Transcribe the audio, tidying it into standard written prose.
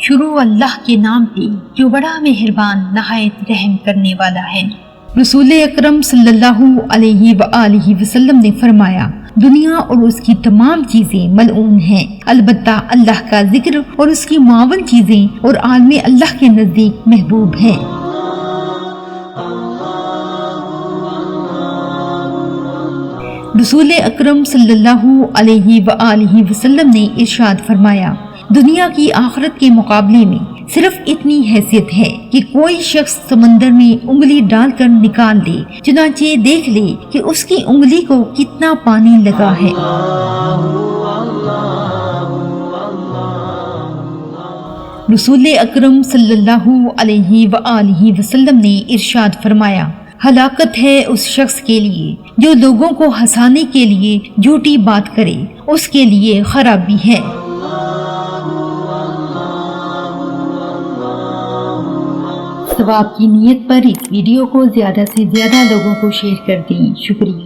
شروع اللہ کے نام پہ جو بڑا مہربان نہایت رحم کرنے والا ہے۔ رسول اکرم صلی اللہ علیہ وآلہ وسلم نے فرمایا، دنیا اور اس کی تمام چیزیں ملعون ہیں، البتہ اللہ کا ذکر اور اس کی معاون چیزیں اور عالم اللہ کے نزدیک محبوب ہیں۔ رسول اکرم صلی اللہ علیہ وآلہ وسلم نے ارشاد فرمایا، دنیا کی آخرت کے مقابلے میں صرف اتنی حیثیت ہے کہ کوئی شخص سمندر میں انگلی ڈال کر نکال لے، چنانچہ دیکھ لے کہ اس کی انگلی کو کتنا پانی لگا ہے۔ رسول اکرم صلی اللہ علیہ وآلہ وسلم نے ارشاد فرمایا، ہلاکت ہے اس شخص کے لیے جو لوگوں کو ہنسانے کے لیے جھوٹی بات کرے، اس کے لیے خرابی ہے۔ ثواب کی نیت پر اس ویڈیو کو زیادہ سے زیادہ لوگوں کو شیئر کر دیں۔ شکریہ۔